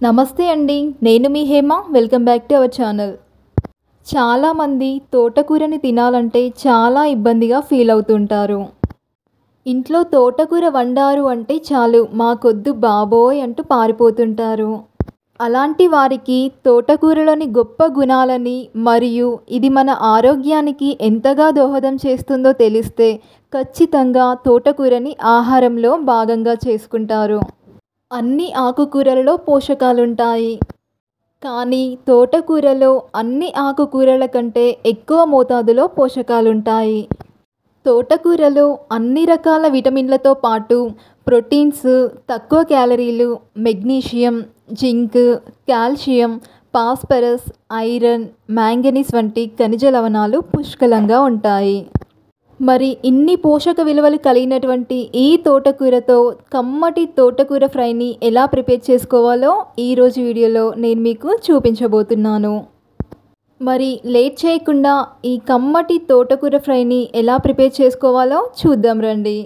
నమస్తే అండి, నేను మీ Hema. Welcome back to our channel. చాలామంది తోటకూరని తినాలంటే చాలా ఇబ్బందిగా ఫీల్ అవుతుంటారు. ఇంట్లో తోటకూర వండారు అంటే చాలు మాకొద్దు బాబోయ్ అంటూ పారిపోతుంటారు. అలాంటి వారికి తోటకూరలోని గొప్ప గుణాలని మరియు ఇది మన ఆరోగ్యానికి ఎంతగా దోహదం చేస్తుందో తెలిస్తే ఖచ్చితంగా తోటకూరని ఆహారంలో భాగంగా చేసుకుంటారు. అన్ని ఆకుకూరలలో పోషకాలుంటాయి, కానీ తోటకూరలో అన్ని ఆకుకూరల కంటే ఎక్కువ మోతాదులో పోషకాలుంటాయి. తోటకూరలో అన్ని రకాల విటమిన్లతో పాటు ప్రోటీన్స్, తక్కువ క్యాలరీలు, magnesium, zinc, calcium, phosphorus, iron, manganese వంటి ఖనిజ లవణాలు పుష్కలంగా ఉంటాయి. మరి ఇన్ని పోషక విలువలు కలిగినటువంటి ఈ తోటకూరతో కమ్మటి తోటకూర ఫ్రైని ఎలా ప్రిపేర్ చేసుకోవాలో ఈరోజు వీడియోలో నేను మీకు చూపించబోతున్నాను. మరి లేట్ చేయకుండా ఈ కమ్మటి తోటకూర ఫ్రైని ఎలా ప్రిపేర్ చేసుకోవాలో చూద్దాం రండి.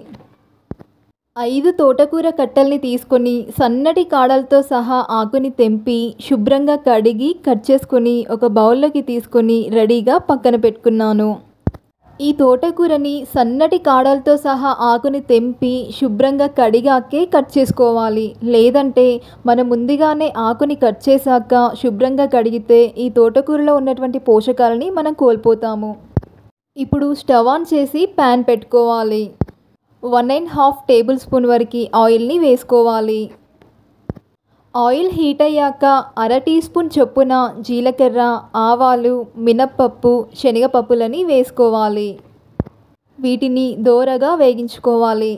5 తోటకూర కట్టల్ని తీసుకొని సన్నటి కాడలతో సహా ఆకుని తెంపి శుభ్రంగా కడిగి కట్ చేసుకొని ఒక బౌల్లోకి తీసుకొని రెడీగా పక్కన పెట్టుకున్నాను. ఈ తోటకూరని సన్నటి కాడలతో సహా ఆకుని తెంపి శుభ్రంగా కడిగాకే కట్ చేసుకోవాలి. లేదంటే మనం ముందుగానే ఆకుని కట్ చేశాక శుభ్రంగా కడిగితే ఈ తోటకూరలో ఉన్నటువంటి పోషకాలని మనం కోల్పోతాము. ఇప్పుడు స్టవ్ ఆన్ చేసి ప్యాన్ పెట్టుకోవాలి. 1.5 టేబుల్ స్పూన్ వరకు ఆయిల్ని వేసుకోవాలి. ఆయిల్ హీట్ అయ్యాక 1/2 టీ స్పూన్ చొప్పున జీలకర్ర, ఆవాలు, మినప్పప్పు, శనగపప్పులని వేసుకోవాలి. వీటిని దోరగా వేగించుకోవాలి.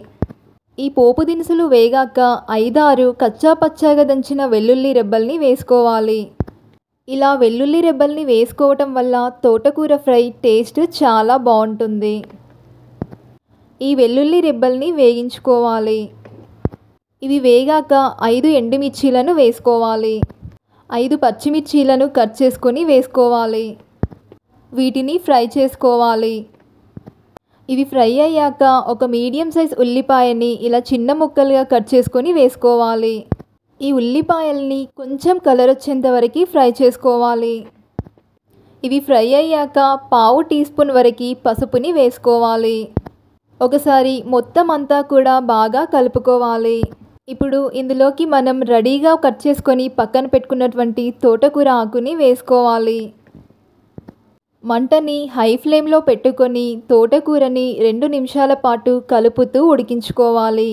ఈ పోపు దినుసులు వేగాక 5-6 కచ్చా పచ్చాగా దంచిన వెల్లుల్లి రెబ్బల్ని వేసుకోవాలి. ఇలా వెల్లుల్లి రెబ్బల్ని వేసుకోవటం వల్ల తోటకూర ఫ్రై టేస్ట్ చాలా బాగుంటుంది. ఈ వెల్లుల్లి రెబ్బల్ని వేగించుకోవాలి. ఇవి వేగాక 5 ఎండుమిర్చీలను వేసుకోవాలి. 5 పచ్చిమిర్చీలను కట్ చేసుకొని వేసుకోవాలి. వీటిని ఫ్రై చేసుకోవాలి. ఇవి ఫ్రై అయ్యాక ఒక మీడియం సైజ్ ఉల్లిపాయని ఇలా చిన్న ముక్కలుగా కట్ చేసుకొని వేసుకోవాలి. ఈ ఉల్లిపాయల్ని కొంచెం కలర్ వచ్చేంత వరకు ఫ్రై చేసుకోవాలి. ఇవి ఫ్రై అయ్యాక 1/2 టీ స్పూన్ వరకు పసుపుని వేసుకోవాలి. ఒకసారి మొత్తం అంతా కూడా బాగా కలుపుకోవాలి. ఇప్పుడు ఇందులోకి మనం రెడీగా కట్ చేసుకొని పక్కన పెట్టుకున్నటువంటి తోటకూర ఆకుని వేసుకోవాలి. మంటని హై ఫ్లేమ్లో పెట్టుకొని తోటకూరని 2 నిమిషాల పాటు కలుపుతూ ఉడికించుకోవాలి.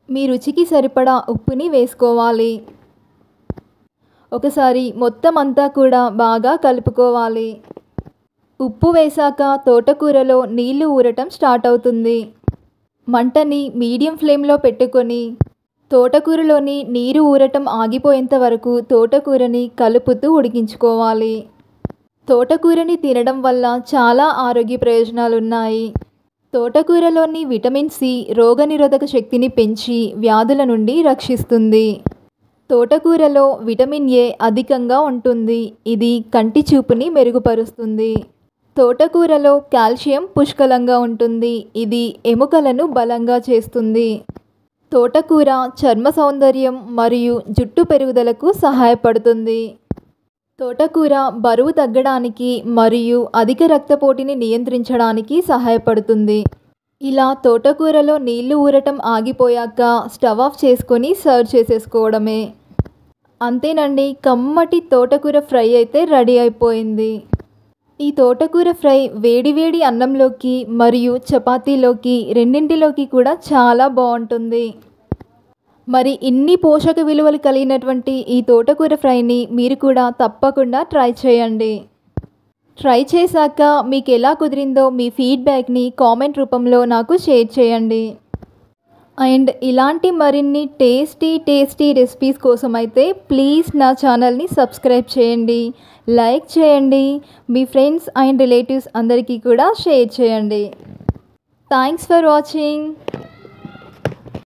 మీ రుచికి సరిపడా ఉప్పుని వేసుకోవాలి. ఒకసారి మొత్తం అంతా కూడా బాగా కలుపుకోవాలి. ఉప్పు వేశాక తోటకూరలో నీళ్లు ఊరటం స్టార్ట్ అవుతుంది. మంటని మీడియం ఫ్లేమ్లో పెట్టుకొని తోటకూరలోని నీరు ఊరటం ఆగిపోయేంత వరకు తోటకూరని కలుపుతూ ఉడికించుకోవాలి. తోటకూరని తినడం వల్ల చాలా ఆరోగ్య ప్రయోజనాలు ఉన్నాయి. తోటకూరలోని విటమిన్ సి రోగనిరోధక శక్తిని పెంచి వ్యాధుల నుండి రక్షిస్తుంది. తోటకూరలో విటమిన్ ఏ అధికంగా ఉంటుంది. ఇది కంటి చూపుని మెరుగుపరుస్తుంది. తోటకూరలో కాల్షియం పుష్కలంగా ఉంటుంది. ఇది ఎముకలను బలంగా చేస్తుంది. తోటకూర చర్మ సౌందర్యం మరియు జుట్టు పెరుగుదలకు సహాయపడుతుంది. తోటకూర బరువు తగ్గడానికి మరియు అధిక రక్తపోటుని నియంత్రించడానికి సహాయపడుతుంది. ఇలా తోటకూరలో నీళ్లు ఊరటం ఆగిపోయాక స్టవ్ ఆఫ్ చేసుకొని సర్వ్ చేసేసుకోవడమే. అంతేనండి, కమ్మటి తోటకూర ఫ్రై అయితే రెడీ అయిపోయింది. ఈ తోటకూర ఫ్రై వేడివేడి అన్నంలోకి మరియు చపాతీలోకి రెండింటిలోకి కూడా చాలా బాగుంటుంది. మరి ఇన్ని పోషక విలువలు కలిగినటువంటి ఈ తోటకూర ఫ్రైని మీరు కూడా తప్పకుండా ట్రై చేయండి. ట్రై చేశాక మీకు ఎలా కుదిరిందో మీ ఫీడ్బ్యాక్ని కామెంట్ రూపంలో నాకు షేర్ చేయండి. అండ్ ఇలాంటి మరిన్ని టేస్టీ రెసిపీస్ కోసం అయితే ప్లీజ్ నా ఛానల్ని సబ్స్క్రైబ్ చేయండి, లైక్ చేయండి, మీ ఫ్రెండ్స్ అండ్ రిలేటివ్స్ అందరికీ కూడా షేర్ చేయండి. Thanks for watching.